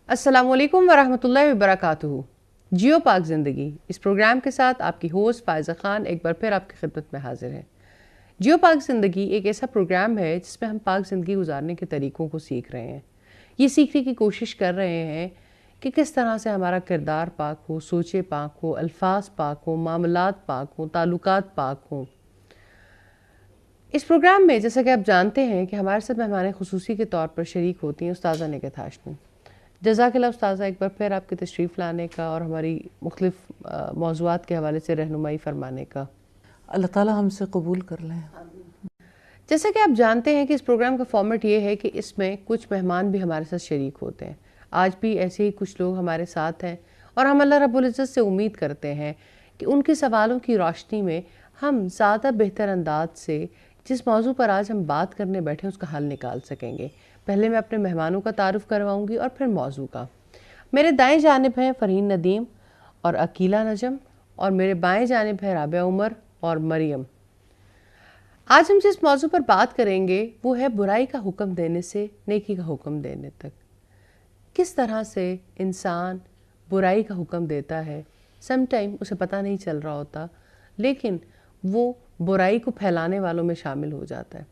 السلام علیکم ورحمۃ اللہ وبرکاتہ۔ جیو پاک زندگی اس پروگرام کے ساتھ آپ کی ہوسٹ فائزہ خان ایک بار پھر آپ کی خدمت میں حاضر ہے۔ جیو پاک زندگی ایک ایسا پروگرام ہے جس میں ہم پاک زندگی گزارنے کے طریقوں کو سیکھ رہے ہیں، یہ سیکھنے کی کوشش کر رہے ہیں کہ کس طرح سے ہمارا کردار پاک ہو، سوچے پاک ہو، الفاظ پاک ہوں، معاملات پاک ہوں، تعلقات پاک ہوں۔ اس پروگرام میں جیسا کہ آپ جانتے ہیں کہ ہمارے ساتھ مہمان خصوصی کے طور پر شریک ہوتی ہیں استاذہ نگہت ہاشمی۔ جزاک اللہ استاذہ ایک بار پھر آپ کی تشریف لانے کا اور ہماری مختلف موضوعات کے حوالے سے رہنمائی فرمانے کا۔ اللہ تعالیٰ ہم سے قبول کر لیں۔ جیسا کہ آپ جانتے ہیں کہ اس پروگرام کا فارمیٹ یہ ہے کہ اس میں کچھ مہمان بھی ہمارے ساتھ شریک ہوتے ہیں۔ آج بھی ایسے ہی کچھ لوگ ہمارے ساتھ ہیں اور ہم اللہ رب العزت سے امید کرتے ہیں کہ ان کے سوالوں کی روشنی میں ہم زیادہ بہتر انداز سے جس موضوع پر آج ہم بات کرنے بیٹھے اس کا حل نکال سکیں گے۔ پہلے میں اپنے مہمانوں کا تعارف کرواؤں گی اور پھر موضوع کا۔ میرے دائیں جانب ہیں فرحین ندیم اور عقیلہ نجم، اور میرے بائیں جانب ہے رابعہ عمر اور مریم۔ آج ہم جس موضوع پر بات کریں گے وہ ہے برائی کا حکم دینے سے نیکی کا حکم دینے تک۔ کس طرح سے انسان برائی کا حکم دیتا ہے، سم ٹائم اسے پتہ نہیں چل رہا ہوتا، لیکن وہ برائی کو پھیلانے والوں میں شامل ہو جاتا ہے،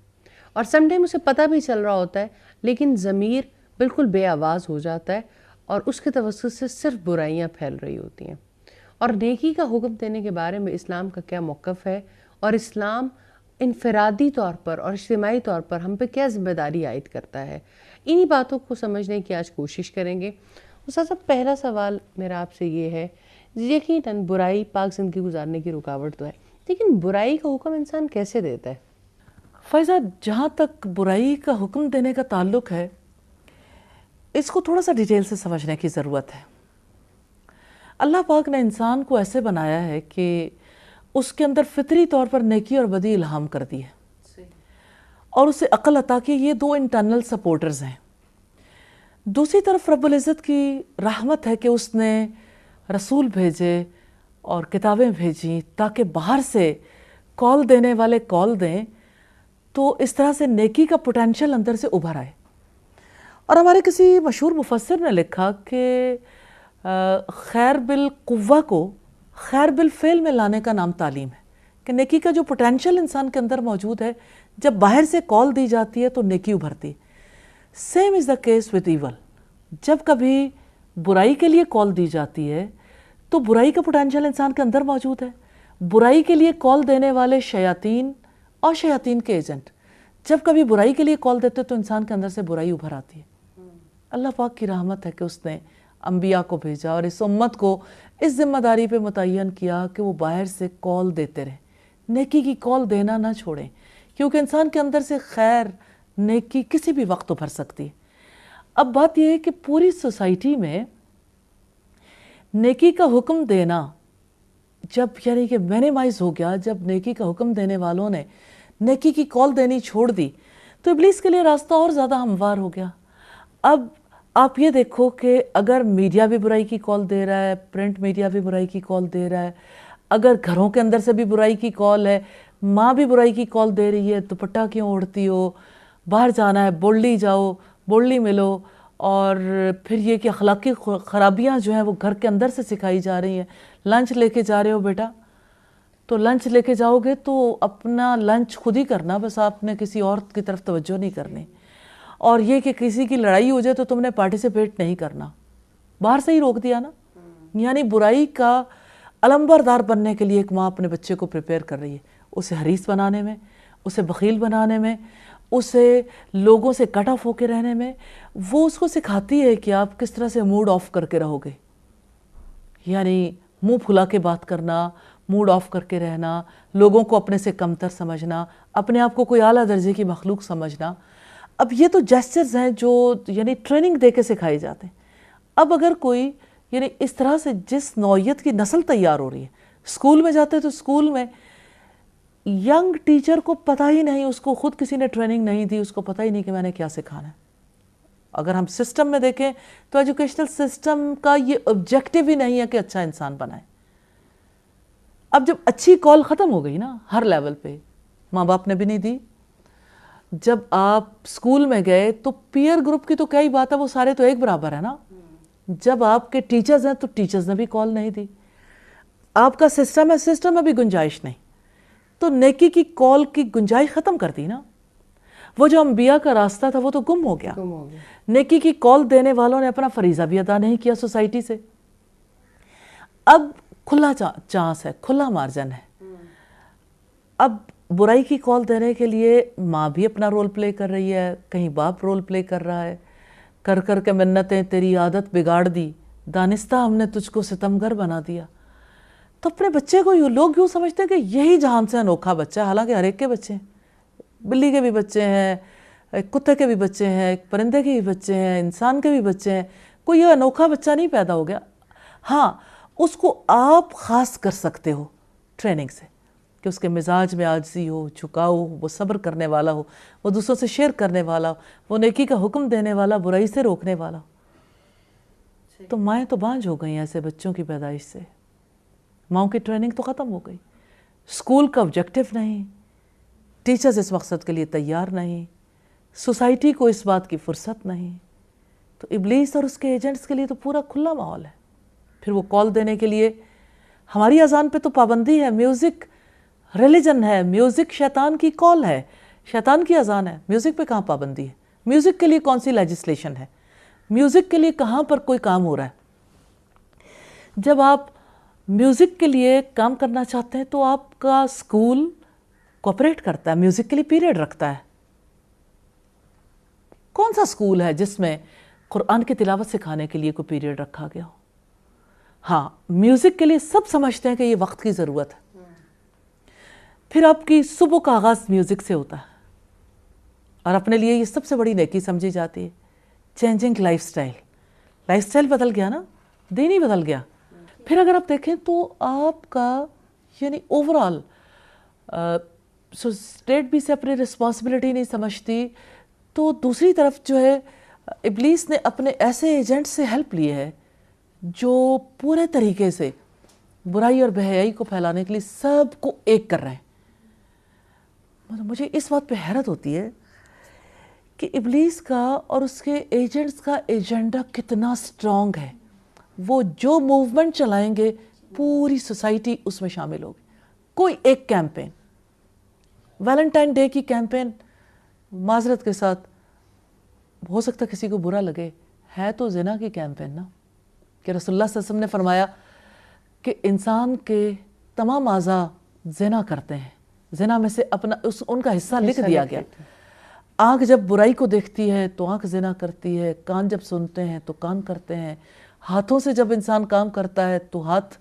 اور سم ٹائم اسے پتہ بھی چل رہا ہوتا ہے لیکن ضمیر بالکل بے آواز ہو جاتا ہے اور اس کے توسط سے صرف برائیاں پھیل رہی ہوتی ہیں۔ اور نیکی کا حکم دینے کے بارے میں اسلام کا کیا موقف ہے، اور اسلام انفرادی طور پر اور اجتماعی طور پر ہم پہ کیا ذمہ داری عائد کرتا ہے، انہی باتوں کو سمجھنے کی آج کوشش کریں گے۔ استاذ پہلا سوال میرا آپ سے یہ ہے، یقیناً برائی پاک زندگی گزارنے کی رکاوٹ تو ہے، لیکن برائی کا حکم انسان کیسے دیتا ہے؟ فائزہ، جہاں تک برائی کا حکم دینے کا تعلق ہے، اس کو تھوڑا سا ڈیٹیل سے سمجھنے کی ضرورت ہے۔ اللہ پاک نے انسان کو ایسے بنایا ہے کہ اس کے اندر فطری طور پر نیکی اور بدی الہام کر دی ہے، اور اسے عقل عطا کی۔ یہ دو انٹرنل سپورٹرز ہیں۔ دوسری طرف رب العزت کی رحمت ہے کہ اس نے رسول بھیجے اور کتابیں بھیجیں تاکہ باہر سے کال دینے والے کال دیں، تو اس طرح سے نیکی کا پوٹینشل اندر سے ابھر آئے۔ اور ہمارے کسی مشہور مفسر نے لکھا کہ خیر بالقوہ کو خیر بالفعل میں لانے کا نام تعلیم ہے، کہ نیکی کا جو پوٹینشل انسان کے اندر موجود ہے، جب باہر سے کال دی جاتی ہے تو نیکی ابھرتی ہے۔ Same is the case with evil. جب کبھی برائی کے لیے کال دی جاتی ہے تو برائی کا پوٹینشل انسان کے اندر موجود ہے۔ برائی کے لیے کال دینے والے شیاطین اور شیاطین کے ایجنٹ جب کبھی برائی کے لیے کال دیتے تو انسان کے اندر سے برائی ابھر آتی ہے۔ اللہ پاک کی رحمت ہے کہ اس نے انبیاء کو بھیجا اور اس امت کو اس ذمہ داری پہ متعین کیا کہ وہ باہر سے کال دیتے رہیں، نیکی کی کال دینا نہ چھوڑیں، کیونکہ انسان کے اندر سے خیر نیکی کسی بھی وقت ابھر سکتی ہے۔ اب بات یہ ہے کہ پوری سوسائٹی میں نیکی کا حکم دینا جب یعنی کہ مینیمائز ہو گیا، جب نیکی کا حکم دینے والوں نے نیکی کی کال دینی چھوڑ دی تو ابلیس کے لیے راستہ اور زیادہ ہموار ہو گیا۔ اب آپ یہ دیکھو کہ اگر میڈیا بھی برائی کی کال دے رہا ہے، پرنٹ میڈیا بھی برائی کی کال دے رہا ہے، اگر گھروں کے اندر سے بھی برائی کی کال ہے، ماں بھی برائی کی کال دے رہی ہے، دوپٹہ کیوں اوڑھتی ہو، باہر جانا ہے بولڈی جاؤ، بولڈی ملو، اور پھر یہ کہ اخلاقی خرابیاں جو ہیں وہ گھر کے اندر سے سکھائی جا رہی ہیں۔ لنچ لے کے جا رہے ہو بیٹا، تو لنچ لے کے جاؤ گے تو اپنا لنچ خود ہی کرنا، بس آپ نے کسی اور کی طرف توجہ نہیں کرنی، اور یہ کہ کسی کی لڑائی ہو جائے تو تم نے پارٹیسپیٹ نہیں کرنا، باہر سے ہی روک دیا نا۔ یعنی برائی کا علمبردار بننے کے لیے ایک ماں اپنے بچے کو پریپیئر کر رہی ہے، اسے حریص بنانے میں، اسے بخیل بنانے میں، اسے لوگوں سے کٹ آف ہو کے رہنے میں۔ وہ اس کو سکھاتی ہے کہ آپ کس طرح سے موڈ آف کر کے رہو گے، یعنی منہ پھلا کے بات کرنا، موڈ آف کر کے رہنا، لوگوں کو اپنے سے کمتر سمجھنا، اپنے آپ کو کوئی اعلیٰ درجے کی مخلوق سمجھنا۔ اب یہ تو جیسچرز ہیں جو یعنی ٹریننگ دے کے سکھائے جاتے ہیں۔ اب اگر کوئی یعنی اس طرح سے جس نوعیت کی نسل تیار ہو رہی ہے. اسکول میں جاتے تو اسکول میں ینگ ٹیچر کو پتہ ہی نہیں, اس کو خود کسی نے ٹریننگ نہیں دی, اس کو پتہ ہی نہیں کہ میں نے کیا سکھانا ہے. اگر ہم سسٹم میں دیکھیں تو ایجوکیشنل سسٹم کا یہ آبجیکٹیو ہی نہیں ہے کہ اچھا انسان بنائے. اب جب اچھی کال ختم ہو گئی نا ہر لیول پہ, ماں باپ نے بھی نہیں دی. جب آپ اسکول میں گئے تو پیئر گروپ کی تو کیا ہی بات ہے, وہ سارے تو ایک برابر ہے نا. جب آپ کے ٹیچرز ہیں تو ٹیچرز نے بھی کال نہیں دی. آپ کا سسٹم ہے, سسٹم میں بھی گنجائش نہیں, تو نیکی کی کال کی گنجائش ختم کر دی نا. وہ جو انبیاء کا راستہ تھا وہ تو گم ہو گیا. نیکی کی کال دینے والوں نے اپنا فریضہ بھی ادا نہیں کیا سوسائٹی سے. اب کھلا چانس ہے, کھلا مارجن ہے. اب برائی کی کال دینے کے لیے ماں بھی اپنا رول پلے کر رہی ہے, کہیں باپ رول پلے کر رہا ہے. کر کر کے منتیں تیری عادت بگاڑ دی, دانستہ ہم نے تجھ کو ستمگر بنا دیا. تو اپنے بچے کو لوگ یوں سمجھتے ہیں کہ یہی جہان سے انوکھا بچہ ہے, حالانکہ ہر ایک کے بچے ہیں. بلی کے بھی بچے ہیں, ایک کتے کے بھی بچے ہیں, ایک پرندے کے بھی بچے ہیں, انسان کے بھی بچے ہیں. کوئی یہ انوکھا بچہ نہیں پیدا ہو گیا. ہاں, اس کو آپ خاص کر سکتے ہو ٹریننگ سے, کہ اس کے مزاج میں عاجزی ہو, جھکاؤ ہو, وہ صبر کرنے والا ہو, وہ دوسروں سے شیئر کرنے والا ہو, وہ نیکی کا حکم دینے والا, برائی سے روکنے والا ہو. تو مائیں تو بانجھ ہو گئی ایسے بچوں کی پیدائش سے. ماؤں کی ٹریننگ تو ختم ہو گئی. اسکول کا آبجیکٹیو نہیں, ٹیچرز اس مقصد کے لیے تیار نہیں, سوسائٹی کو اس بات کی فرصت نہیں. تو ابلیس اور اس کے ایجنٹس کے لیے تو پورا کھلا ماحول ہے. پھر وہ کال دینے کے لیے, ہماری اذان پہ تو پابندی ہے, میوزک ریلیجن ہے, میوزک شیطان کی کال ہے, شیطان کی اذان ہے. میوزک پہ کہاں پابندی ہے؟ میوزک کے لیے کون سی لیجسلیشن ہے؟ میوزک کے لیے کہاں پر کوئی کام ہو رہا ہے؟ جب آپ میوزک کے لیے کام کرنا چاہتے ہیں تو آپ کا اسکول کوپریٹ کرتا ہے, میوزک کے لیے پیریڈ رکھتا ہے. کون سا اسکول ہے جس میں قرآن کی تلاوت سکھانے کے لیے کوئی پیریڈ رکھا گیا ہو؟ ہاں, میوزک کے لیے سب سمجھتے ہیں کہ یہ وقت کی ضرورت ہے. پھر آپ کی صبح کا آغاز میوزک سے ہوتا ہے, اور اپنے لیے یہ سب سے بڑی نیکی سمجھی جاتی ہے. Changing life style, life style بدل گیا نا, دین ہی بدل گیا. پھر اگر آپ دیکھیں تو آپ کا یعنی اوورآل اسٹیٹ بھی سے اپنی رسپانسبلٹی نہیں سمجھتی. تو دوسری طرف جو ہے ابلیس نے اپنے ایسے ایجنٹ سے ہیلپ لی ہے جو پورے طریقے سے برائی اور بے حیائی کو پھیلانے کے لیے سب کو ایک کر رہے ہیں. مجھے اس بات پہ حیرت ہوتی ہے کہ ابلیس کا اور اس کے ایجنٹس کا ایجنڈا کتنا سٹرونگ ہے. وہ جو موومنٹ چلائیں گے پوری سوسائٹی اس میں شامل ہوگی. کوئی ایک کیمپین, ویلنٹائن ڈے کی کیمپین, معذرت کے ساتھ ہو سکتا کسی کو برا لگے, ہے تو زنا کی کیمپین نا, کہ رسول اللہ صلی اللہ علیہ وسلم نے فرمایا کہ انسان کے تمام اعضاء زنا کرتے ہیں, زنا میں سے اپنا ان کا حصہ لکھ دیا گیا. آنکھ جب برائی کو دیکھتی ہے تو آنکھ زنا کرتی ہے, کان جب سنتے ہیں تو کان کرتے ہیں, ہاتھوں سے جب انسان کام کرتا ہے تو ہاتھ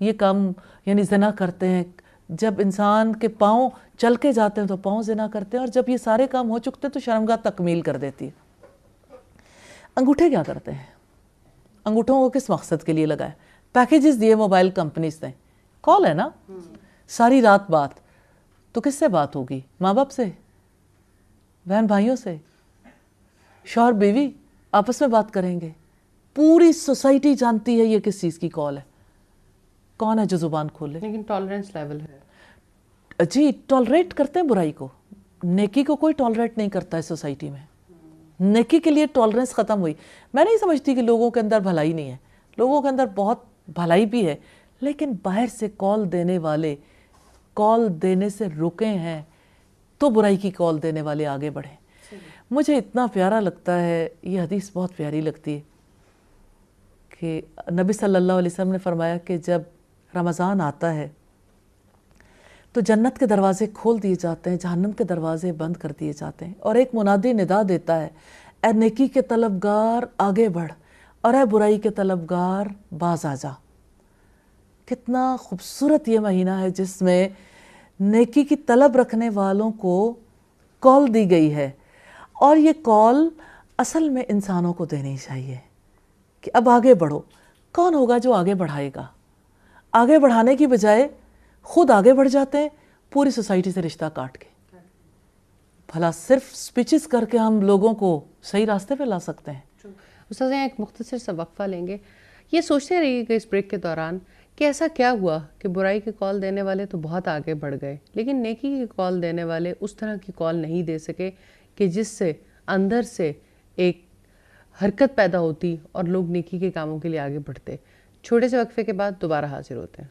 یہ کام یعنی زنا کرتے ہیں, جب انسان کے پاؤں چل کے جاتے ہیں تو پاؤں زنا کرتے ہیں, اور جب یہ سارے کام ہو چکتے ہیں تو شرمگاہ تکمیل کر دیتی ہے. انگوٹھے کیا کرتے ہیں؟ انگوٹھوں کو کس مقصد کے لیے لگائے؟ پیکیجز دیے موبائل کمپنیز نے, کال ہے نا, ساری رات بات. تو کس سے بات ہوگی؟ ماں باپ سے, بہن بھائیوں سے, شوہر بیوی آپس میں بات کریں گے. پوری سوسائٹی جانتی ہے یہ کس چیز کی کال ہے. کون ہے جو زبان کھولے؟ لیکن ٹالرنس لیول ہے جی, ٹالریٹ کرتے ہیں برائی کو, نیکی کو کوئی ٹالریٹ نہیں کرتا ہے سوسائٹی میں. نیکی کے لیے ٹالرنس ختم ہوئی. میں نہیں سمجھتی کہ لوگوں کے اندر بھلائی نہیں ہے, لوگوں کے اندر بہت بھلائی بھی ہے, لیکن باہر سے کال دینے والے کال دینے سے رکے ہیں تو برائی کی کال دینے والے آگے بڑھیں. مجھے اتنا پیارا لگتا ہے, یہ حدیث بہت پیاری لگتی ہے کہ نبی صلی اللہ علیہ وسلم نے فرمایا کہ جب رمضان آتا ہے تو جنت کے دروازے کھول دیے جاتے ہیں, جہنم کے دروازے بند کر دیے جاتے ہیں, اور ایک منادی ندا دیتا ہے, اے نیکی کے طلبگار آگے بڑھ, اور اے برائی کے طلبگار باز آ جا. کتنا خوبصورت یہ مہینہ ہے جس میں نیکی کی طلب رکھنے والوں کو کال دی گئی ہے, اور یہ کال اصل میں انسانوں کو دینی چاہیے کہ اب آگے بڑھو. کون ہوگا جو آگے بڑھائے گا؟ آگے بڑھانے کی بجائے خود آگے بڑھ جاتے ہیں پوری سوسائٹی سے رشتہ کاٹ کے. بھلا صرف سپیچز کر کے ہم لوگوں کو صحیح راستے پہ لا سکتے ہیں؟ استاذ ایک مختصر سا وقفہ لیں گے. یہ سوچتے رہیے کہ اس بریک کے دوران کہ ایسا کیا ہوا کہ برائی کی کال دینے والے تو بہت آگے بڑھ گئے لیکن نیکی کی کال دینے والے اس طرح کی کال نہیں دے سکے کہ جس سے اندر سے ایک حرکت پیدا ہوتی اور لوگ نیکی کے کاموں کے لیے آگے بڑھتے. چھوٹے سے وقفے کے بعد دوبارہ حاضر ہوتے ہیں.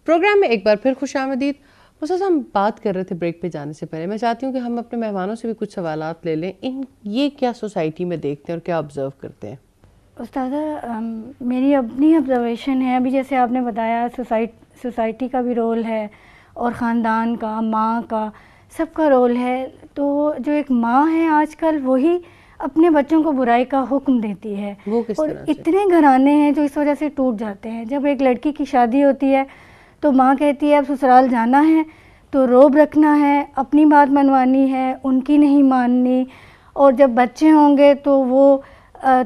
پروگرام میں ایک بار پھر خوش آمدید. استاذ ہم بات کر رہے تھے بریک پہ جانے سے پہلے, میں چاہتی ہوں کہ ہم اپنے مہمانوں سے بھی کچھ سوالات لے لیں. یہ کیا سوسائٹی میں دیکھتے ہیں اور کیا آبزرو کرتے ہیں؟ استاذہ میری اپنی آبزرویشن ہے, ابھی جیسے آپ نے بتایا سوسائٹی کا بھی رول ہے اور خاندان کا, ماں کا, سب کا رول ہے. تو جو ایک ماں ہے آج کل وہی اپنے بچوں کو برائی کا حکم دیتی ہے. وہ کس اور طرح سے؟ اتنے گھرانے ہیں جو اس وجہ سے ٹوٹ جاتے ہیں. جب ایک لڑکی کی شادی ہوتی ہے تو ماں کہتی ہے اب سسرال جانا ہے تو روب رکھنا ہے, اپنی بات منوانی ہے, ان کی نہیں ماننی. اور جب بچے ہوں گے تو وہ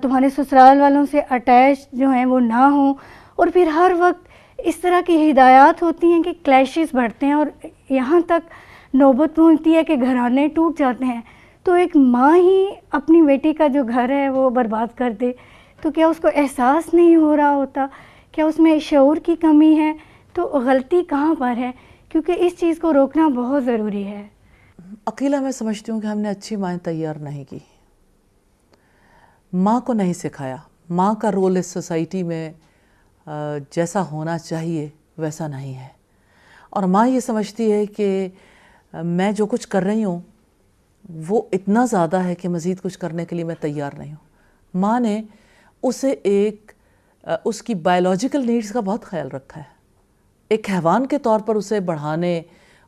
تمہارے سسرال والوں سے اٹیچ جو ہیں وہ نہ ہوں. اور پھر ہر وقت اس طرح کی ہدایات ہوتی ہیں کہ کلیشز بڑھتے ہیں اور یہاں تک نوبت پہنچتی ہے کہ گھرانے ٹوٹ جاتے ہیں. تو ایک ماں ہی اپنی بیٹی کا جو گھر ہے وہ برباد کر دے تو کیا اس کو احساس نہیں ہو رہا ہوتا؟ کیا اس میں شعور کی کمی ہے؟ تو غلطی کہاں پر ہے؟ کیونکہ اس چیز کو روکنا بہت ضروری ہے. عقیلہ میں سمجھتی ہوں کہ ہم نے اچھی مائیں تیار نہیں کی, ماں کو نہیں سکھایا. ماں کا رول اس سوسائٹی میں جیسا ہونا چاہیے ویسا نہیں ہے. اور ماں یہ سمجھتی ہے کہ میں جو کچھ کر رہی ہوں وہ اتنا زیادہ ہے کہ مزید کچھ کرنے کے لیے میں تیار نہیں ہوں. ماں نے اسے اس کی بائیولوجیکل نیڈز کا بہت خیال رکھا ہے. ایک حیوان کے طور پر اسے بڑھانے,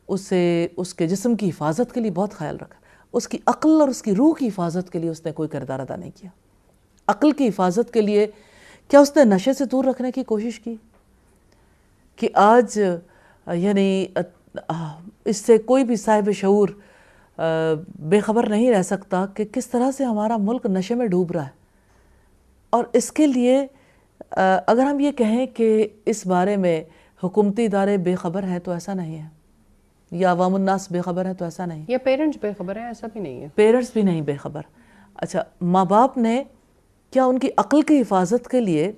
اس کے جسم کی حفاظت کے لیے بہت خیال رکھا. اس کی عقل اور اس کی روح کی حفاظت کے لیے اس نے کوئی کردار ادا نہیں کیا. عقل کی حفاظت کے لیے کیا اس نے نشے سے دور رکھنے کی کوشش کی کہ آج یعنی اس سے کوئی بھی صاحب شعور بے خبر نہیں رہ سکتا کہ کس طرح سے ہمارا ملک نشے میں ڈوب رہا ہے. اور اس کے لیے اگر ہم یہ کہیں کہ اس بارے میں حکومتی ادارے بے خبر ہیں تو ایسا نہیں ہے, یا عوام الناس بے خبر ہیں تو ایسا نہیں, یا پیرنٹس بے خبر ہیں, ایسا بھی نہیں ہے. پیرنٹس بھی نہیں بے خبر. اچھا, ماں باپ نے کیا ان کی عقل کی حفاظت کے لیے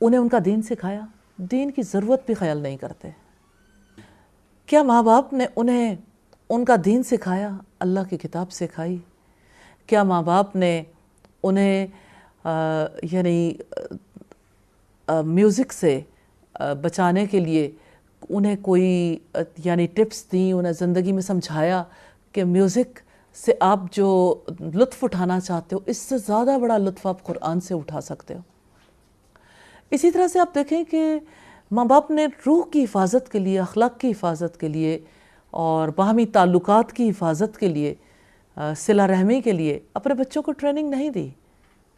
انہیں ان کا دین سکھایا؟ دین کی ضرورت بھی خیال نہیں کرتے. کیا ماں باپ نے انہیں ان کا دین سکھایا؟ اللہ کی کتاب سکھائی. کیا ماں باپ نے انہیں یعنی میوزک سے بچانے کے لیے انہیں کوئی یعنی ٹپس دیں, انہیں زندگی میں سمجھایا کہ میوزک سے آپ جو لطف اٹھانا چاہتے ہو اس سے زیادہ بڑا لطف آپ قرآن سے اٹھا سکتے ہو؟ اسی طرح سے آپ دیکھیں کہ ماں باپ نے روح کی حفاظت کے لیے, اخلاق کی حفاظت کے لیے اور باہمی تعلقات کی حفاظت کے لیے, صلہ رحمی کے لیے اپنے بچوں کو ٹریننگ نہیں دی.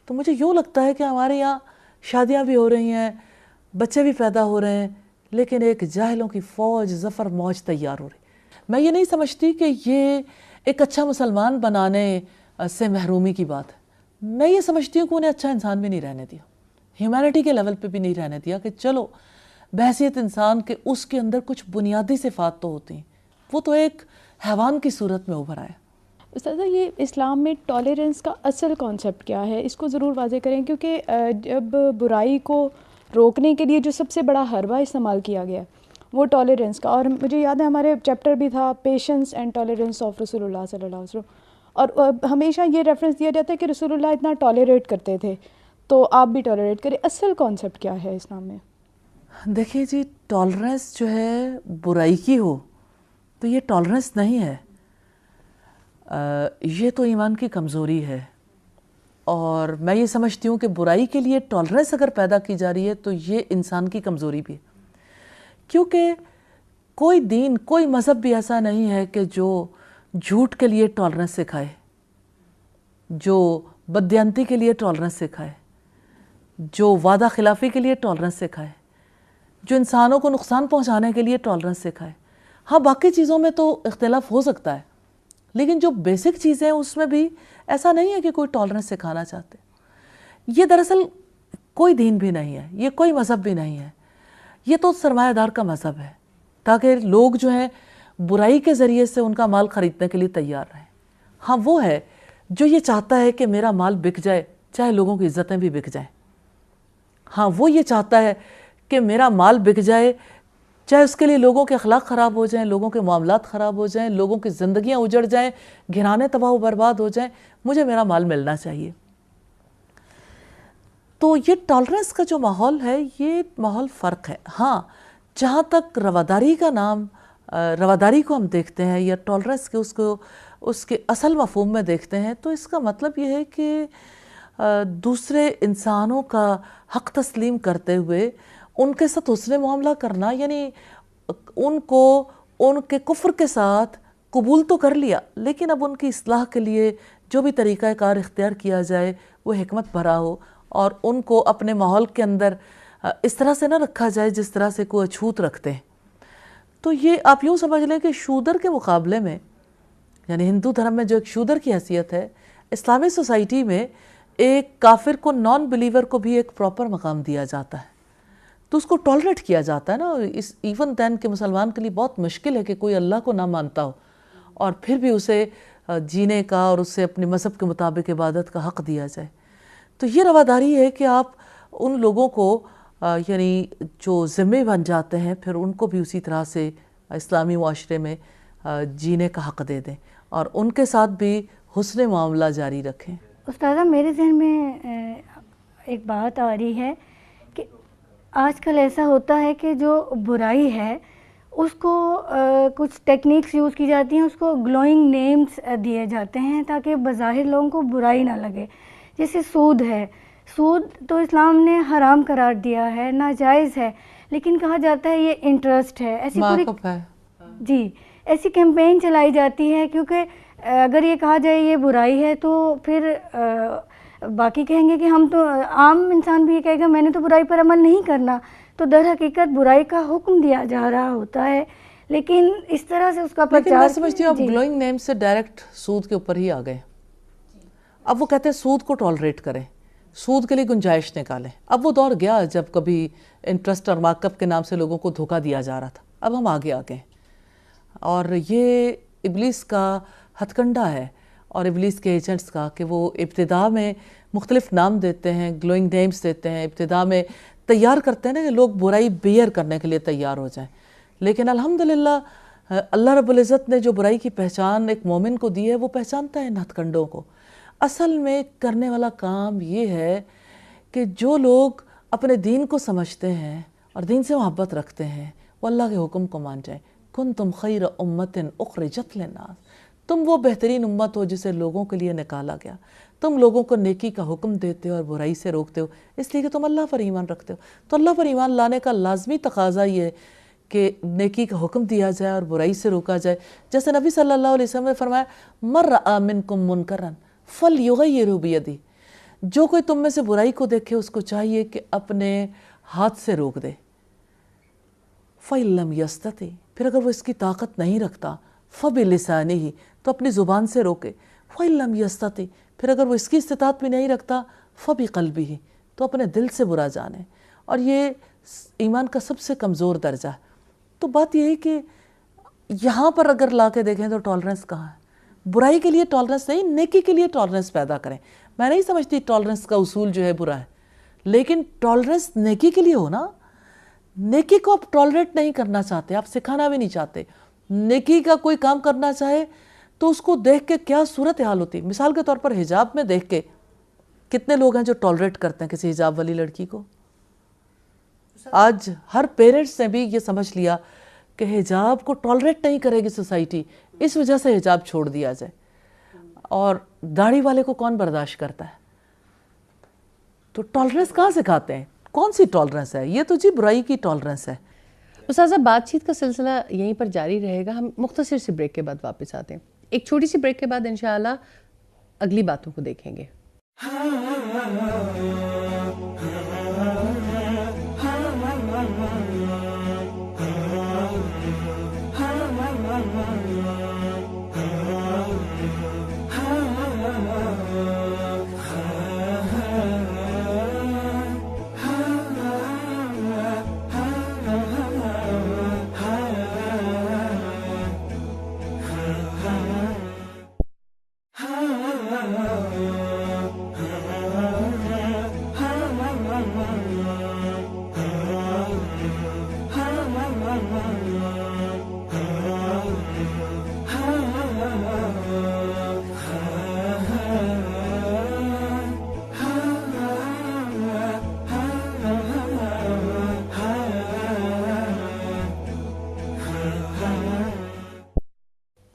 تو مجھے یوں لگتا ہے کہ ہمارے یہاں شادیاں بھی ہو رہی ہیں, بچے بھی پیدا ہو رہے ہیں, لیکن ایک جاہلوں کی فوج ظفر موج تیار ہو رہی. میں یہ نہیں سمجھتی کہ یہ ایک اچھا مسلمان بنانے سے محرومی کی بات ہے. میں یہ سمجھتی ہوں کہ انہیں اچھا انسان بھی نہیں رہنے دیا, ہیومینٹی کے لیول پہ بھی نہیں رہنے دیا کہ چلو بحیثیت انسان کے اس کے اندر کچھ بنیادی صفات تو ہوتی ہیں, وہ تو ایک حیوان کی صورت میں ابھر آیا. استاذہ یہ اسلام میں ٹالرنس کا اصل کانسیپٹ کیا ہے, اس کو ضرور واضح کریں, کیونکہ جب برائی کو روکنے کے لیے جو سب سے بڑا حربہ استعمال کیا گیا وہ ٹالرنس کا. اور مجھے یاد ہے ہمارے چیپٹر بھی تھا پیشنس اینڈ ٹالرنس آف رسول اللہ صلی اللہ علیہ وسلم, اور ہمیشہ یہ ریفرنس دیا جاتا ہے کہ رسول اللہ اتنا ٹالریٹ کرتے تھے تو آپ بھی ٹالریٹ کریں. اصل کانسیپٹ کیا ہے اسلام میں؟ دیکھیے جی, ٹالرنس جو ہے برائی کی ہو تو یہ ٹالرنس نہیں ہے, یہ تو ایمان کی کمزوری ہے. اور میں یہ سمجھتی ہوں کہ برائی کے لیے ٹالرنس اگر پیدا کی جا رہی ہے تو یہ انسان کی کمزوری بھی ہے, کیونکہ کوئی دین, کوئی مذہب بھی ایسا نہیں ہے کہ جو جھوٹ کے لیے ٹالرنس سکھائے, جو بددیانتی کے لیے ٹالرنس سکھائے, جو وعدہ خلافی کے لیے ٹالرنس سکھائے, جو انسانوں کو نقصان پہنچانے کے لیے ٹالرنس سکھائے. ہاں باقی چیزوں میں تو اختلاف ہو سکتا ہے, لیکن جو بیسک چیزیں ہیں اس میں بھی ایسا نہیں ہے کہ کوئی ٹالرنس سکھانا چاہتے. یہ دراصل کوئی دین بھی نہیں ہے, یہ کوئی مذہب بھی نہیں ہے, یہ تو سرمایہ دار کا مذہب ہے تاکہ لوگ جو ہیں برائی کے ذریعے سے ان کا مال خریدنے کے لیے تیار رہیں. ہاں وہ ہے جو یہ چاہتا ہے کہ میرا مال بک جائے چاہے لوگوں کی عزتیں بھی بک جائیں. ہاں وہ یہ چاہتا ہے کہ میرا مال بک جائے چاہے اس کے لیے لوگوں کے اخلاق خراب ہو جائیں, لوگوں کے معاملات خراب ہو جائیں, لوگوں کی زندگیاں اجڑ جائیں, گھرانے تباہ و برباد ہو جائیں, مجھے میرا مال ملنا چاہیے. تو یہ ٹالرنس کا جو ماحول ہے یہ ماحول فرق ہے. ہاں جہاں تک رواداری کا نام, رواداری کو ہم دیکھتے ہیں یا ٹالرنس کے اس کے اصل مفہوم میں دیکھتے ہیں تو اس کا مطلب یہ ہے کہ دوسرے انسانوں کا حق تسلیم کرتے ہوئے ان کے ساتھ حسن معاملہ کرنا, یعنی ان کو ان کے کفر کے ساتھ قبول تو کر لیا لیکن اب ان کی اصلاح کے لیے جو بھی طریقہ کار اختیار کیا جائے وہ حکمت بھرا ہو, اور ان کو اپنے ماحول کے اندر اس طرح سے نہ رکھا جائے جس طرح سے کوئی اچھوت رکھتے ہیں. تو یہ آپ یوں سمجھ لیں کہ شودر کے مقابلے میں, یعنی ہندو دھرم میں جو ایک شودر کی حیثیت ہے, اسلامی سوسائٹی میں ایک کافر کو, نان بلیور کو بھی ایک پراپر مقام دیا جاتا ہے, تو اس کو ٹالریٹ کیا جاتا ہے نا. ایون دین کہ مسلمان کے لیے بہت مشکل ہے کہ کوئی اللہ کو نہ مانتا ہو اور پھر بھی اسے جینے کا اور اسے اپنے مذہب کے مطابق عبادت کا حق دیا جائے. تو یہ رواداری ہے کہ آپ ان لوگوں کو یعنی جو ذمہ بن جاتے ہیں پھر ان کو بھی اسی طرح سے اسلامی معاشرے میں جینے کا حق دے دیں اور ان کے ساتھ بھی حسن معاملہ جاری رکھیں. استاذہ میرے ذہن میں ایک بات آ رہی ہے کہ آج کل ایسا ہوتا ہے کہ جو برائی ہے اس کو کچھ ٹیکنیکس یوز کی جاتی ہیں, اس کو گلوئنگ نیمز دیے جاتے ہیں تاکہ بظاہر لوگوں کو برائی نہ لگے. جیسے سود ہے, سود تو اسلام نے حرام قرار دیا ہے, ناجائز ہے, لیکن کہا جاتا ہے یہ انٹرسٹ ہے. ایسی پوری جی ایسی کیمپین چلائی جاتی ہے کیونکہ اگر یہ کہا جائے یہ برائی ہے تو پھر باقی کہیں گے کہ ہم تو, عام انسان بھی یہ کہے گا میں نے تو برائی پر عمل نہیں کرنا. تو در حقیقت برائی کا حکم دیا جا رہا ہوتا ہے لیکن اس طرح سے اس کا لیکن میں سمجھتی ہوں اب گلوئنگ نیم سے ڈائریکٹ سود کے اوپر ہی آ گئے. اب وہ کہتے ہیں سود کو ٹالریٹ کریں, سود کے لیے گنجائش نکالیں. اب وہ دور گیا جب کبھی انٹرسٹ اور مارک اپ کے نام سے لوگوں کو دھوکہ دیا جا رہا تھا. اب ہم آگے آ گئے اور یہ ابلیس کا ہتھ کنڈا ہے اور ابلیس کے ایجنٹس کا کہ وہ ابتدا میں مختلف نام دیتے ہیں, گلوئنگ نیمز دیتے ہیں, ابتدا میں تیار کرتے ہیں نا کہ لوگ برائی بیئر کرنے کے لیے تیار ہو جائیں. لیکن الحمدللہ اللہ رب العزت نے جو برائی کی پہچان ایک مومن کو دی ہے وہ پہچانتا ہے ان ہتھ کنڈوں کو. اصل میں کرنے والا کام یہ ہے کہ جو لوگ اپنے دین کو سمجھتے ہیں اور دین سے محبت رکھتے ہیں وہ اللہ کے حکم کو مان جائیں. کنتم خیر امت اخرجت للناس, تم وہ بہترین امت ہو جسے لوگوں کے لیے نکالا گیا. تم لوگوں کو نیکی کا حکم دیتے ہو اور برائی سے روکتے ہو اس لیے کہ تم اللہ پر ایمان رکھتے ہو. تو اللہ پر ایمان لانے کا لازمی تقاضا یہ ہے کہ نیکی کا حکم دیا جائے اور برائی سے روکا جائے. جیسے نبی صلی اللہ علیہ وسلم نے فرمایا من رأى منکم منکرا فلیغیرہ بیدہ, جو کوئی تم میں سے برائی کو دیکھے اس کو چاہیے کہ اپنے ہاتھ سے روک دے. فَإِن لَمْ يَسْتَطِعْ, پھر اگر وہ اس کی طاقت نہیں رکھتا فَبِلِسَانِهِ, تو اپنی زبان سے روکے. فَإِن لَمْ يَسْتَطِعْ, پھر اگر وہ اس کی استطاعت بھی نہیں رکھتا فَبِقَلْبِهِ, تو اپنے دل سے برا جانے. اور یہ ایمان کا سب سے کمزور درجہ ہے. تو بات یہ ہے کہ یہاں پر اگر لا کے دیکھیں تو ٹالرنس کہاں ہے؟ برائی کے لیے ٹالرنس نہیں, نیکی کے لیے ٹالرنس پیدا کریں. میں نہیں سمجھتی ٹالرنس کا اصول جو ہے برا ہے, لیکن ٹالرنس نیکی کے لیے ہو نا. نیکی کو آپ ٹالریٹ نہیں کرنا چاہتے, آپ سکھانا بھی نہیں چاہتے. نیکی کا کوئی کام کرنا چاہے تو اس کو دیکھ کے کیا صورت حال ہوتی. مثال کے طور پر حجاب میں دیکھ کے کتنے لوگ ہیں جو ٹالریٹ کرتے ہیں کسی حجاب والی لڑکی کو. آج ہر پیرنٹس نے بھی یہ سمجھ لیا کہ حجاب کو ٹالریٹ نہیں کرے گی سوسائٹی, اس وجہ سے حجاب چھوڑ دیا جائے. اور داڑھی والے کو کون برداشت کرتا ہے؟ تو ٹالرنس کہاں سکھاتے ہیں؟ کون سی ٹالرنس ہے یہ؟ تو جی برائی کی ٹالرنس ہے. استاذہ, بات چیت کا سلسلہ یہیں پر جاری رہے گا. ہم مختصر سی بریک کے بعد واپس آتے ہیں. ایک چھوٹی سی بریک کے بعد انشاءاللہ اگلی باتوں کو دیکھیں گے.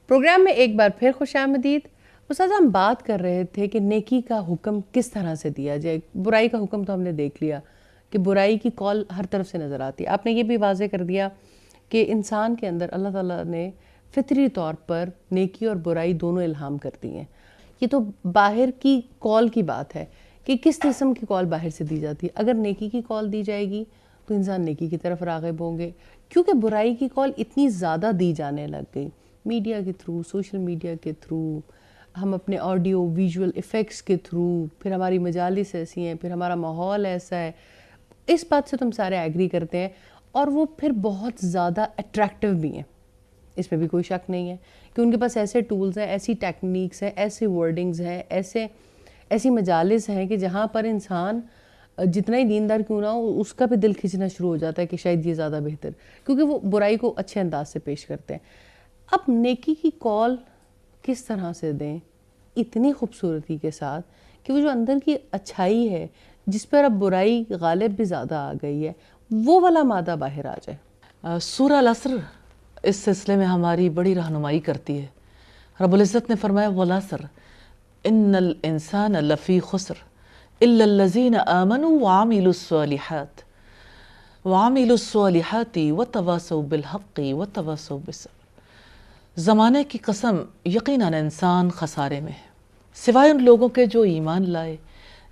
پروگرام میں ایک بار پھر خوش آمدید. استاذہ, ہم بات کر رہے تھے کہ نیکی کا حکم کس طرح سے دیا جائے. برائی کا حکم تو ہم نے دیکھ لیا کہ برائی کی کال ہر طرف سے نظر آتی ہے. آپ نے یہ بھی واضح کر دیا کہ انسان کے اندر اللہ تعالیٰ نے فطری طور پر نیکی اور برائی دونوں الہام کر دی ہیں. یہ تو باہر کی کال کی بات ہے کہ کس قسم کی کال باہر سے دی جاتی ہے. اگر نیکی کی کال دی جائے گی تو انسان نیکی کی طرف راغب ہوں گے, کیونکہ برائی کی کال اتنی زیادہ دی جانے لگ گئی میڈیا کے تھرو, سوشل میڈیا کے تھرو, ہم اپنے آڈیو ویژول ایفیکٹس کے تھرو, پھر ہماری مجالس ایسی ہیں, پھر ہمارا ماحول ایسا ہے. اس بات سے تم سارے ایگری کرتے ہیں, اور وہ پھر بہت زیادہ اٹریکٹیو بھی ہیں, اس میں بھی کوئی شک نہیں ہے کہ ان کے پاس ایسے ٹولز ہیں, ایسی ٹیکنیکس ہیں, ایسے ورڈنگز ہیں, ایسی مجالس ہیں کہ جہاں پر انسان جتنا ہی دیندار کیوں نہ ہو اس کا بھی دل کھنچنا شروع ہو جاتا ہے کہ شاید یہ زیادہ بہتر, کیونکہ وہ برائی کو اچھے انداز سے پیش کرتے ہیں. اب نیکی کی کال کس طرح سے دیں اتنی خوبصورتی کے ساتھ کہ وہ جو اندر کی اچھائی ہے جس پر اب برائی غالب بھی زیادہ آ گئی ہے, وہ والا مادہ باہر آ جائے. سورہ العصر اس سلسلے میں ہماری بڑی رہنمائی کرتی ہے. رب العزت نے فرمایا وَالْعَصْرِ إِنَّ الْإِنسَانَ لَفِي خُسْرٍ إِلَّا الَّذِينَ آمَنُوا وَعَمِلُوا الصَّالِحَاتِ وَتَوَاصَوْا بِالْحَقِّ وَتَوَاصَوْا بِالصَّبْرِ. زمانے کی قسم یقیناً انسان خسارے میں ہے سوائے ان لوگوں کے جو ایمان لائے,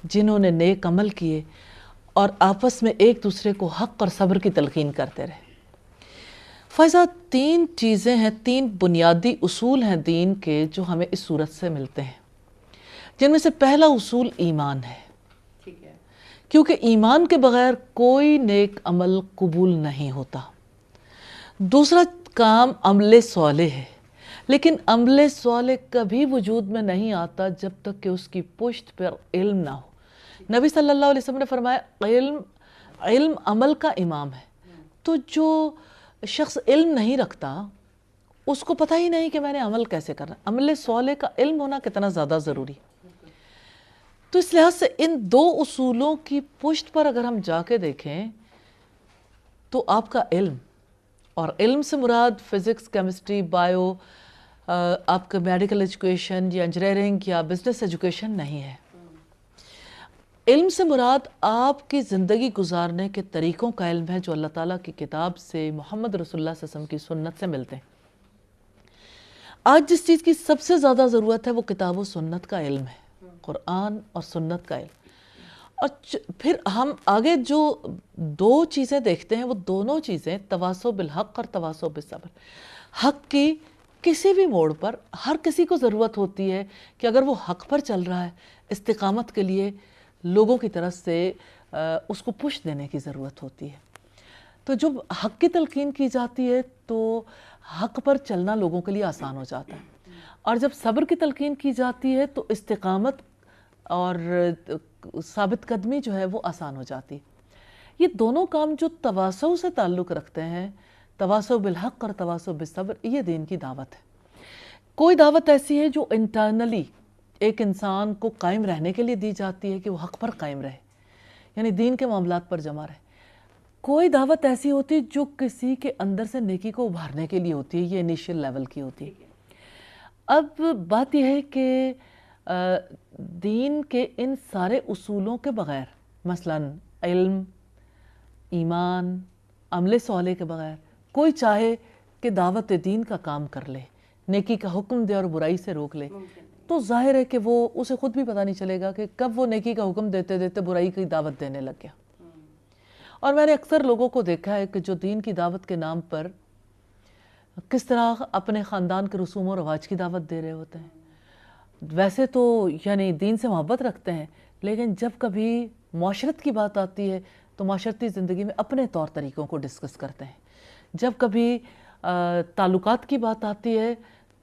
جنہوں نے نیک عمل کیے اور آپس میں ایک دوسرے کو حق اور صبر کی تلقین کرتے رہے. فائزہ, 3 چیزیں ہیں, 3 بنیادی اصول ہیں دین کے جو ہمیں اس صورت سے ملتے ہیں, جن میں سے پہلا اصول ایمان ہے. کیونکہ ایمان کے بغیر کوئی نیک عمل قبول نہیں ہوتا. دوسرا کام عمل صالح ہے, لیکن عمل صالح کبھی وجود میں نہیں آتا جب تک کہ اس کی پشت پر علم نہ ہو. نبی صلی اللہ علیہ وسلم نے فرمایا علم عمل کا امام ہے. تو جو شخص علم نہیں رکھتا اس کو پتہ ہی نہیں کہ میں نے عمل کیسے کرنا. عمل صالح کا علم ہونا کتنا زیادہ ضروری. تو اس لحاظ سے ان 2 اصولوں کی پشت پر اگر ہم جا کے دیکھیں تو آپ کا علم, اور علم سے مراد فزکس, کیمسٹری, بائیو, آپ کا میڈیکل ایجوکیشن یا انجینئرنگ یا بزنس ایجوکیشن نہیں ہے. علم سے مراد آپ کی زندگی گزارنے کے طریقوں کا علم ہے جو اللہ تعالیٰ کی کتاب سے, محمد رسول اللہ صلی اللہ علیہ وسلم کی سنت سے ملتے ہیں. آج جس چیز کی سب سے زیادہ ضرورت ہے وہ کتاب و سنت کا علم ہے, قرآن اور سنت کا علم. اور پھر ہم آگے جو 2 چیزیں دیکھتے ہیں وہ دونوں چیزیں تواصو بالحق اور تواصو بالصبر. حق کی کسی بھی موڑ پر ہر کسی کو ضرورت ہوتی ہے کہ اگر وہ حق پر چل رہا ہے, استقامت کے لیے لوگوں کی طرف سے اس کو پش دینے کی ضرورت ہوتی ہے. تو جب حق کی تلقین کی جاتی ہے تو حق پر چلنا لوگوں کے لیے آسان ہو جاتا ہے, اور جب صبر کی تلقین کی جاتی ہے تو استقامت اور ثابت قدمی جو ہے وہ آسان ہو جاتی. یہ دونوں کام جو تواصع سے تعلق رکھتے ہیں، تواصع بالحق اور تواصع بالصبر، یہ دین کی دعوت ہے۔ کوئی دعوت ایسی ہے جو انٹرنلی ایک انسان کو قائم رہنے کے لیے دی جاتی ہے کہ وہ حق پر قائم رہے، یعنی دین کے معاملات پر جمع رہے۔ کوئی دعوت ایسی ہوتی ہے جو کسی کے اندر سے نیکی کو ابھارنے کے لیے ہوتی ہے، یہ انیشیل لیول کی ہوتی ہے۔ اب بات یہ ہے کہ دین کے ان سارے اصولوں کے بغیر، مثلاً علم، ایمان، عمل صالح کے بغیر کوئی چاہے کہ دعوت دین کا کام کر لے، نیکی کا حکم دے اور برائی سے روک لے، تو ظاہر ہے کہ وہ اسے خود بھی پتہ نہیں چلے گا کہ کب وہ نیکی کا حکم دیتے دیتے برائی کی دعوت دینے لگ گیا۔ اور میں نے اکثر لوگوں کو دیکھا ہے کہ جو دین کی دعوت کے نام پر کس طرح اپنے خاندان کے رسوم و رواج کی دعوت دے رہے ہوتے ہیں۔ ویسے تو یعنی دین سے محبت رکھتے ہیں، لیکن جب کبھی معاشرت کی بات آتی ہے تو معاشرتی زندگی میں اپنے طور طریقوں کو ڈسکس کرتے ہیں۔ جب کبھی تعلقات کی بات آتی ہے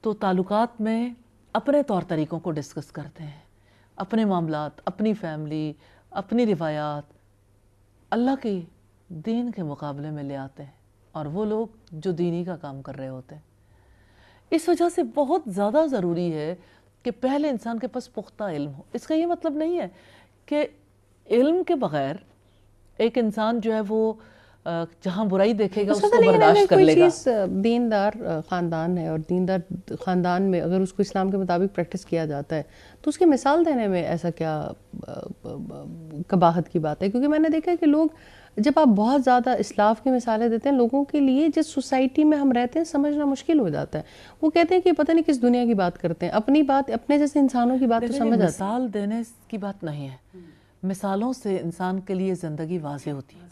تو تعلقات میں اپنے طور طریقوں کو ڈسکس کرتے ہیں، اپنے معاملات، اپنی فیملی، اپنی روایات اللہ کی دین کے مقابلے میں لے آتے ہیں، اور وہ لوگ جو دینی کا کام کر رہے ہوتے ہیں۔ اس وجہ سے بہت زیادہ ضروری ہے کہ پہلے انسان کے پاس پختہ علم ہو۔ اس کا یہ مطلب نہیں ہے کہ علم کے بغیر ایک انسان جو ہے وہ جہاں برائی دیکھے گا اس کو برداشت کر لے گا۔ کوئی چیز دیندار خاندان ہے اور دیندار خاندان میں اگر اس کو اسلام کے مطابق پریکٹس کیا جاتا ہے تو اس کی مثال دینے میں ایسا کیا قباحت کی بات ہے؟ کیونکہ میں نے دیکھا ہے کہ لوگ جب آپ بہت زیادہ اسلاف کی مثالیں دیتے ہیں لوگوں کے لیے، جس سوسائٹی میں ہم رہتے ہیں سمجھنا مشکل ہو جاتا ہے۔ وہ کہتے ہیں کہ پتہ نہیں کس دنیا کی بات کرتے ہیں، اپنی بات اپنے جیسے انسانوں کی بات تو سمجھ آتی ہے۔ مثال دینے کی بات نہیں ہے، مثالوں سے انسان کے لیے زندگی واضح ہوتی ہے،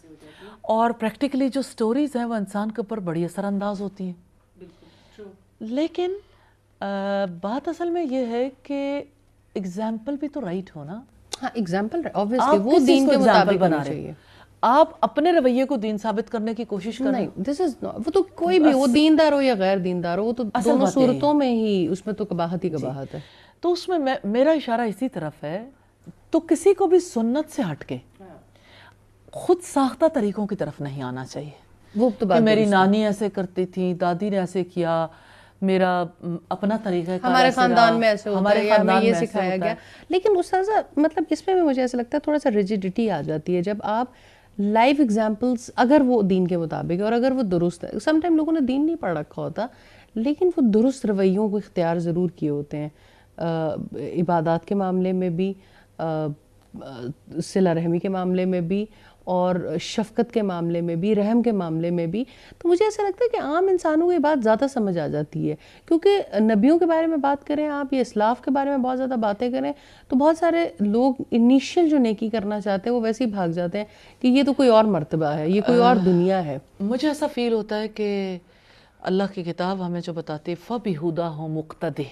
اور پریکٹیکلی جو سٹوریز ہیں وہ انسان کے اوپر بڑی اثر انداز ہوتی ہیں۔ لیکن بات اصل میں یہ ہے کہ اگزامپل بھی تو رائٹ ہو نا۔ ہاں ایگزامپل obviously وہ دین کے مطابق ہونا چاہیے۔ آپ اپنے رویے کو دین ثابت کرنے کی کوشش کریں۔ نہیں this is not، وہ تو کوئی بھی وہ دیندار ہو یا غیر دیندار ہو، وہ تو دونوں صورتوں میں ہی اس میں تو قباحت ہی قباحت ہے۔ تو اس میں میرا اشارہ اسی طرف ہے، تو کسی کو بھی سنت سے ہٹ کے خود ساختہ طریقوں کی طرف نہیں آنا چاہیے۔ وہ تو بات میری نانی ایسے کرتی تھی، دادی نے ایسے کیا، میرا اپنا طریقہ کار ہمارے خاندان میں ایسے ہوتا ہے یا ہمیں یہ سکھایا گیا۔ لیکن استاذہ مطلب اس میں بھی مجھے ایسا لگتا ہے تھوڑا سا ریجیڈیٹی آ جاتی ہے جب آپ لائف ایگزامپلس اگر وہ دین کے مطابق ہے اور اگر وہ درست ہے۔ سم ٹائم لوگوں نے دین نہیں پڑھ رکھا ہوتا لیکن وہ درست رویوں کو اختیار ضرور کیے ہوتے ہیں، عبادات کے معاملے میں بھی، صلہ رحمی کے معاملے میں بھی، اور شفقت کے معاملے میں بھی، رحم کے معاملے میں بھی۔ تو مجھے ایسا لگتا ہے کہ عام انسانوں کو یہ بات زیادہ سمجھ آ جاتی ہے، کیونکہ نبیوں کے بارے میں بات کریں آپ یا اسلاف کے بارے میں بہت زیادہ باتیں کریں تو بہت سارے لوگ انیشیل جو نیکی کرنا چاہتے ہیں وہ ویسے ہی بھاگ جاتے ہیں کہ یہ تو کوئی اور مرتبہ ہے، یہ کوئی اور دنیا ہے۔ مجھے ایسا فیل ہوتا ہے کہ اللہ کی کتاب ہمیں جو بتاتی ہے فَبِہُدَاهُ مُقْتَدِهْ،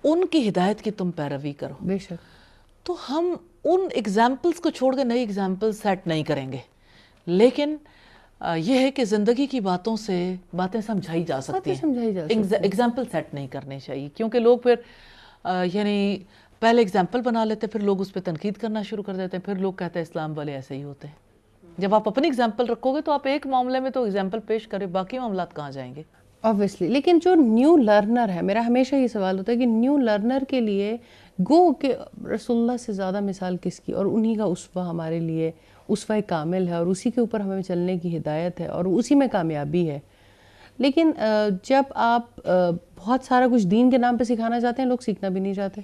ان کی ہدایت کی تم پیروی کرو۔ بے شک۔ تو ہم ان ایگزامپلس کو چھوڑ کے نئی ایگزامپل سیٹ نہیں کریں گے، لیکن یہ ہے کہ زندگی کی باتوں سے باتیں سمجھائی جا سکتی ہیں، ایگزامپل سیٹ نہیں کرنے چاہیے، کیونکہ لوگ پھر یعنی پہلے ایگزامپل بنا لیتے، پھر لوگ اس پہ تنقید کرنا شروع کر دیتے ہیں، پھر لوگ کہتے ہیں اسلام والے ایسے ہی ہوتے ہیں۔ جب آپ اپنی ایگزامپل رکھو گے تو آپ ایک معاملے میں تو ایگزامپل پیش کریں، باقی معاملات کہاں جائیں گے؟ obviously، لیکن جو نیو لرنر ہے، میرا ہمیشہ یہ سوال ہوتا ہے کہ نیو لرنر کے لیے گو کہ رسول اللہ سے زیادہ مثال کس کی، اور انہی کا اسوہ ہمارے لیے اسوہ کامل ہے اور اسی کے اوپر ہمیں چلنے کی ہدایت ہے اور اسی میں کامیابی ہے۔ لیکن جب آپ بہت سارا کچھ دین کے نام پہ سکھانا چاہتے ہیں لوگ سیکھنا بھی نہیں چاہتے۔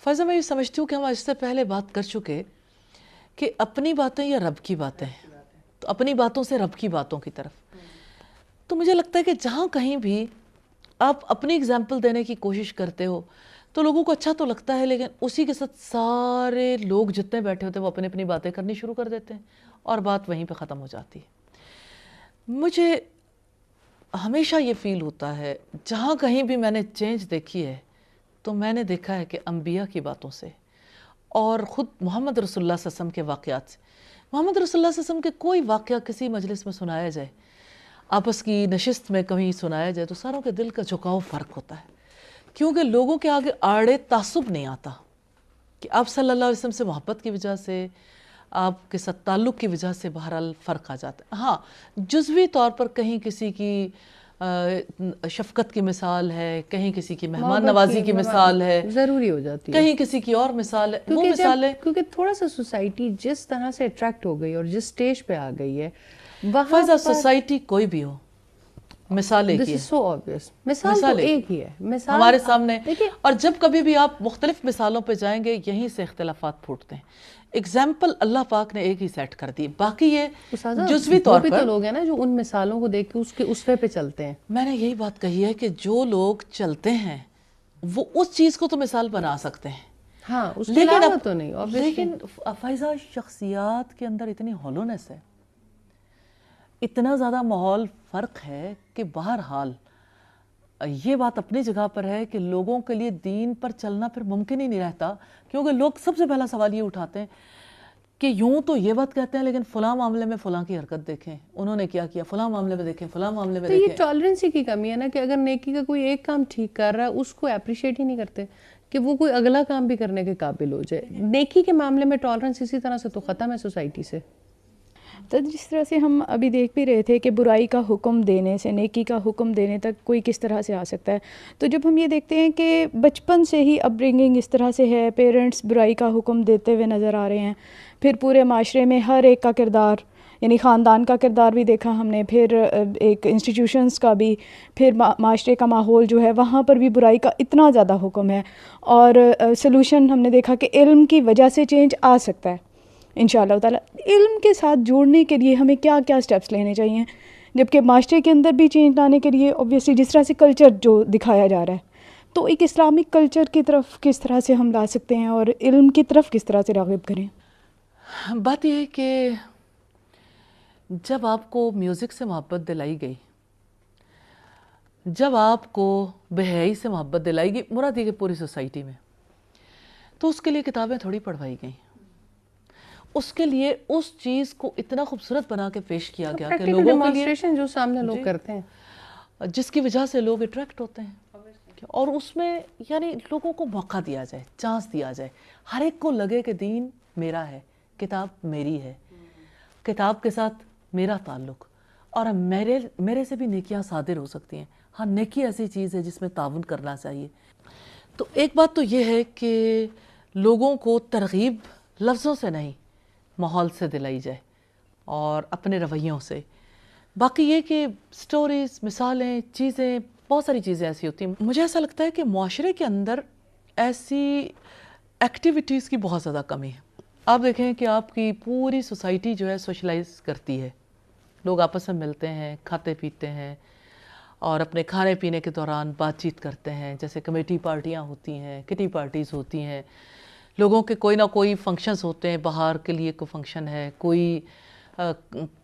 فیضہ میں یہ سمجھتی ہوں کہ ہم اس سے پہلے بات کر چکے کہ اپنی باتیں یا رب کی باتیں، تو اپنی باتوں سے رب کی باتوں کی طرف۔ تو مجھے لگتا ہے کہ جہاں کہیں بھی آپ اپنی اگزامپل دینے کی کوشش کرتے ہو تو لوگوں کو اچھا تو لگتا ہے، لیکن اسی کے ساتھ سارے لوگ جتنے بیٹھے ہوتے ہیں وہ اپنی اپنی باتیں کرنی شروع کر دیتے ہیں اور بات وہیں پہ ختم ہو جاتی ہے۔ مجھے ہمیشہ یہ فیل ہوتا ہے جہاں کہیں بھی میں نے چینج دیکھی ہے تو میں نے دیکھا ہے کہ انبیاء کی باتوں سے اور خود محمد رسول اللہ صلی اللہ علیہ وسلم کے واقعات سے، محمد رسول اللہ صلی اللہ علیہ وسلم کے کوئی واقعہ کسی مجلس میں سنایا جائے، آپس کی نشست میں کہیں سنایا جائے تو ساروں کے دل کا جھکاؤ فرق ہوتا ہے، کیونکہ لوگوں کے آگے آڑے تعصب نہیں آتا کہ آپ صلی اللہ علیہ وسلم سے محبت کی وجہ سے، آپ کے ساتھ تعلق کی وجہ سے بہرحال فرق آ جاتا ہے. ہاں جزوی طور پر کہیں کسی کی شفقت کی مثال ہے, کہیں کسی کی مہمان نوازی کی مثال ہے, ضروری ہو جاتی ہے, کہیں کسی کی اور مثال ہے, وہ مثالیں کیونکہ تھوڑا سا سوسائٹی جس طرح سے اٹریکٹ ہو گئی اور جس سٹیج پہ آ گئی ہے وہاں فائزہ سوسائٹی کوئی بھی ہو, مثال ایک ہی ہے, سو آبویس, مثال تو ایک ہی ہے, مثال ہمارے سامنے. اور جب کبھی بھی آپ مختلف مثالوں پہ جائیں گے یہیں سے اختلافات پھوٹتے ہیں. اگزامپل اللہ پاک نے ایک ہی سیٹ کر دی, باقی یہ جزوی طور وہ بھی تو پر. لوگ ہیں نا جو ان مثالوں کو دیکھ کے اس پہ چلتے ہیں. میں نے یہی بات کہی ہے کہ جو لوگ چلتے ہیں وہ اس چیز کو تو مثال بنا سکتے ہیں, ہاں اس کے علاوہ تو نہیں. لیکن فائزہ شخصیات کے اندر اتنی ہولونیس ہے, اتنا زیادہ ماحول فرق ہے کہ بہرحال یہ بات اپنی جگہ پر ہے کہ لوگوں کے لیے دین پر چلنا پھر ممکن ہی نہیں رہتا, کیونکہ لوگ سب سے پہلا سوال یہ اٹھاتے ہیں کہ یوں تو یہ بات کہتے ہیں لیکن فلاں معاملے میں فلاں کی حرکت دیکھیں, انہوں نے کیا کیا, فلاں معاملے میں دیکھیں, فلاں معاملے میں تو دیکھیں. یہ ٹالرنسی کی کمی ہے نا کہ اگر نیکی کا کوئی ایک کام ٹھیک کر رہا ہے اس کو اپریشیٹ ہی نہیں کرتے کہ وہ کوئی اگلا کام بھی کرنے کے قابل ہو جائے. نیکی کے معاملے میں ٹالرنس اسی طرح سے تو ختم ہے سوسائٹی سے. تو جس طرح سے ہم ابھی دیکھ بھی رہے تھے کہ برائی کا حکم دینے سے نیکی کا حکم دینے تک کوئی کس طرح سے آ سکتا ہے, تو جب ہم یہ دیکھتے ہیں کہ بچپن سے ہی اپ برنگنگ اس طرح سے ہے, پیرنٹس برائی کا حکم دیتے ہوئے نظر آ رہے ہیں, پھر پورے معاشرے میں ہر ایک کا کردار, یعنی خاندان کا کردار بھی دیکھا ہم نے, پھر ایک انسٹیٹیوشنز کا بھی, پھر معاشرے کا ماحول جو ہے وہاں پر بھی برائی کا اتنا زیادہ حکم ہے. اور سلوشن ہم نے دیکھا کہ علم کی وجہ سے چینج آ سکتا ہے انشاءاللہ تعالیٰ. علم کے ساتھ جوڑنے کے لیے ہمیں کیا کیا سٹیپس لینے چاہیے, جبکہ معاشرے کے اندر بھی چینج لانے کے لیے اوبویسلی جس طرح سے کلچر جو دکھایا جا رہا ہے, تو ایک اسلامک کلچر کی طرف کس طرح سے ہم لا سکتے ہیں اور علم کی طرف کس طرح سے راغب کریں. بات یہ ہے کہ جب آپ کو میوزک سے محبت دلائی گئی, جب آپ کو بے حیائی سے محبت دلائی گئی, مراد یہ کہ پوری سوسائٹی میں, تو اس کے لیے کتابیں تھوڑی پڑھوائی گئیں, اس کے لیے اس چیز کو اتنا خوبصورت بنا کے پیش کیا گیا کہ لوگوں کے لیے جو سامنے لوگ کرتے ہیں جس کی وجہ سے لوگ اٹریکٹ ہوتے ہیں, اور اس میں یعنی لوگوں کو موقع دیا جائے, چانس دیا جائے, ہر ایک کو لگے کہ دین میرا ہے, کتاب میری ہے, کتاب کے ساتھ میرا تعلق, اور میرے سے بھی نیکیاں صادر ہو سکتی ہیں. ہاں نیکی ایسی چیز ہے جس میں تعاون کرنا چاہیے. تو ایک بات تو یہ ہے کہ لوگوں کو ترغیب لفظوں سے نہیں ماحول سے دلائی جائے اور اپنے رویوں سے. باقی یہ کہ سٹوریز, مثالیں, چیزیں, بہت ساری چیزیں ایسی ہوتی ہیں. مجھے ایسا لگتا ہے کہ معاشرے کے اندر ایسی ایکٹیویٹیز کی بہت زیادہ کمی ہے. آپ دیکھیں کہ آپ کی پوری سوسائٹی جو ہے سوشلائز کرتی ہے, لوگ آپس میں ملتے ہیں, کھاتے پیتے ہیں, اور اپنے کھانے پینے کے دوران بات چیت کرتے ہیں, جیسے کمیٹی پارٹیاں ہوتی ہیں, کٹی پارٹیز ہوتی ہیں, لوگوں کے کوئی نہ کوئی فنکشنز ہوتے ہیں, باہر کے لیے کوئی فنکشن ہے, کوئی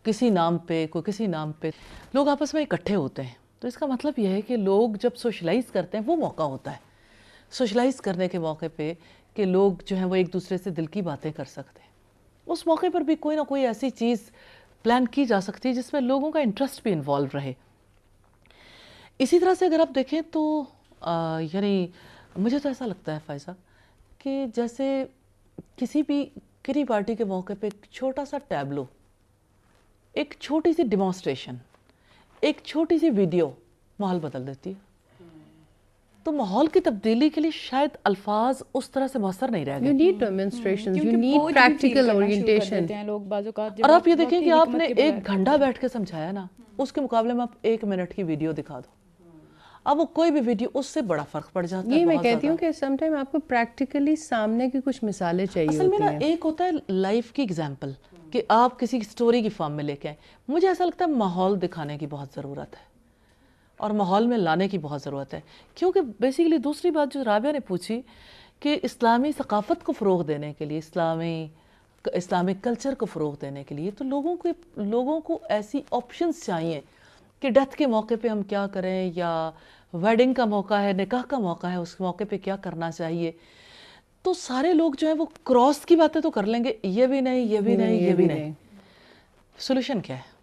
کسی نام پہ, کوئی کسی نام پہ, لوگ آپس میں اکٹھے ہوتے ہیں. تو اس کا مطلب یہ ہے کہ لوگ جب سوشلائز کرتے ہیں وہ موقع ہوتا ہے سوشلائز کرنے کے موقع پہ کہ لوگ جو ہیں وہ ایک دوسرے سے دل کی باتیں کر سکتے ہیں. اس موقع پر بھی کوئی نہ کوئی ایسی چیز پلان کی جا سکتی ہے جس میں لوگوں کا انٹرسٹ بھی انوالو رہے. اسی طرح سے اگر آپ دیکھیں تو یعنی مجھے تو ایسا لگتا ہے فائزہ کہ جیسے کسی بھی کٹی پارٹی کے موقع پہ ایک چھوٹا سا ٹیبلو, ایک چھوٹی سی ڈیمانسٹریشن, ایک چھوٹی سی ویڈیو ماحول بدل دیتی ہے. تو ماحول کی تبدیلی کے لیے شاید الفاظ اس طرح سے مؤثر نہیں رہ گئے. You need demonstrations, you need practical orientation. اور آپ یہ دیکھیں کہ آپ نے ایک گھنٹہ بیٹھ کے سمجھایا نا, اس کے مقابلے میں آپ 1 منٹ کی ویڈیو دکھا دو, اب وہ کوئی بھی ویڈیو, اس سے بڑا فرق پڑ جاتا ہے. یہ میں کہتی ہوں کہ سم ٹائم آپ کو پریکٹیکلی سامنے کی کچھ مثالیں چاہیے اصل میں ہوتی نا ہیں. ایک ہوتا ہے لائف کی ایگزامپل کہ آپ کسی سٹوری کی فارم میں لے کے آئیں. مجھے ایسا لگتا ہے ماحول دکھانے کی بہت ضرورت ہے اور ماحول میں لانے کی بہت ضرورت ہے, کیونکہ بیسیکلی دوسری بات جو رابعہ نے پوچھی کہ اسلامی ثقافت کو فروغ دینے کے لیے, اسلامک کلچر کو فروغ دینے کے لیے, تو لوگوں کو ایسی آپشنز چاہیے کہ ڈیتھ کے موقع پہ ہم کیا کریں, یا ویڈنگ کا موقع ہے, نکاح کا موقع ہے, اس موقع پہ کیا کرنا چاہیے. تو سارے لوگ جو ہیں وہ کراس کی باتیں تو کر لیں گے, یہ بھی نہیں, یہ بھی نہیں, یہ بھی نہیں. سولوشن کیا ہے؟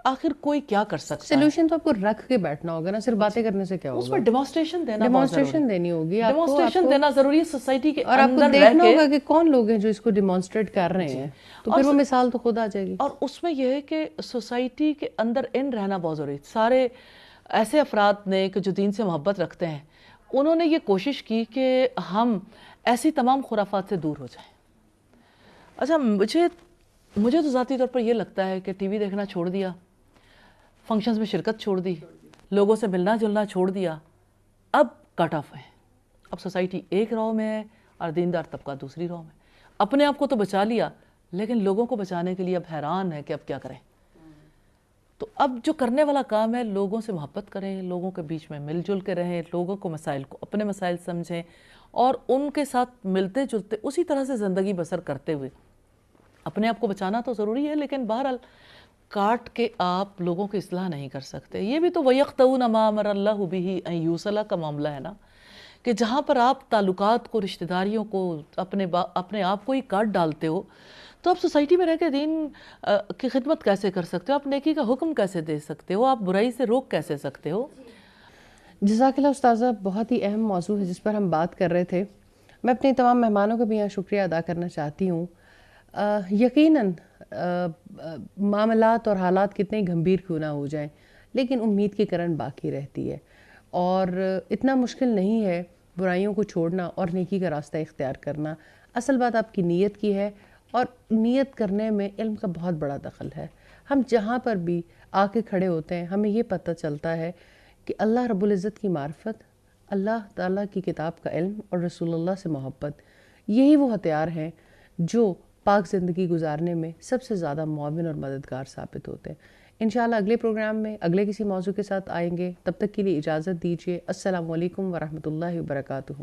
آخر کوئی کیا کر سکتا ہے؟ سولوشن تو آپ کو رکھ کے بیٹھنا ہوگا نا، صرف باتیں کرنے سے کیا اس ہوگا؟ پر ڈیمانسٹریشن دینا، ڈیمانسٹریشن دینی ہوگی آپ کو، ڈیمانسٹریشن دینا ضروری ہے سوسائٹی کے اور آپ کو اندر رہ دیکھنا کے، ہوگا کہ کون لوگ ہیں جو اس کو ڈیمانسٹریٹ کر رہے ہیں، تو پھر وہ مثال تو خود آ جائے گی. اور اس میں یہ ہے کہ سوسائٹی کے اندر ان رہنا بہت ضروری ہے. سارے ایسے افراد نے کہ جو دین سے محبت رکھتے ہیں، انہوں نے یہ کوشش کی کہ ہم ایسی تمام خرافات سے دور ہو جائیں. اچھا، مجھے تو ذاتی طور پر یہ لگتا ہے کہ ٹی وی دیکھنا چھوڑ دیا، فنکشنز میں شرکت چھوڑ دی، لوگوں سے ملنا جلنا چھوڑ دیا، اب کٹ آف ہے. اب سوسائٹی ایک رو میں ہے اور دیندار طبقہ دوسری رو میں. اپنے آپ کو تو بچا لیا، لیکن لوگوں کو بچانے کے لیے اب حیران ہے کہ اب کیا کریں. تو اب جو کرنے والا کام ہے، لوگوں سے محبت کریں، لوگوں کے بیچ میں مل جل کے رہیں، لوگوں کو مسائل کو اپنے مسائل سمجھیں اور ان کے ساتھ ملتے جلتے اسی طرح سے زندگی بسر کرتے ہوئے. اپنے آپ کو بچانا تو ضروری ہے، لیکن بہرحال کاٹ کے آپ لوگوں کی اصلاح نہیں کر سکتے. یہ بھی تو وَيَقْطَعُونَ مَا أَمَرَ اللَّهُ بِهِ أَن يُوصَلَ کا معاملہ ہے نا، کہ جہاں پر آپ تعلقات کو، رشتہ داریوں کو، اپنے آپ کو ہی کاٹ ڈالتے ہو، تو آپ سوسائٹی میں رہ کے دین کی خدمت کیسے کر سکتے ہو؟ آپ نیکی کا حکم کیسے دے سکتے ہو؟ آپ برائی سے روک کیسے سکتے ہو؟ جزاک اللہ استاذہ، بہت ہی اہم موضوع ہے جس پر ہم بات کر رہے تھے. میں اپنے تمام مہمانوں کا بھی یہاں شکریہ ادا کرنا چاہتی ہوں. یقیناً معاملات اور حالات کتنے گھمبیر کیوں نہ ہو جائیں، لیکن امید کی کرن باقی رہتی ہے، اور اتنا مشکل نہیں ہے برائیوں کو چھوڑنا اور نیکی کا راستہ اختیار کرنا. اصل بات آپ کی نیت کی ہے، اور نیت کرنے میں علم کا بہت بڑا دخل ہے. ہم جہاں پر بھی آ کے کھڑے ہوتے ہیں، ہمیں یہ پتہ چلتا ہے کہ اللہ رب العزت کی معرفت، اللہ تعالیٰ کی کتاب کا علم اور رسول اللہ سے محبت، یہی وہ ہتھیار ہیں جو پاک زندگی گزارنے میں سب سے زیادہ معاون اور مددگار ثابت ہوتے ہیں. انشاءاللہ اگلے پروگرام میں اگلے کسی موضوع کے ساتھ آئیں گے. تب تک کے لیے اجازت دیجیے. السلام علیکم ورحمۃ اللہ وبرکاتہ.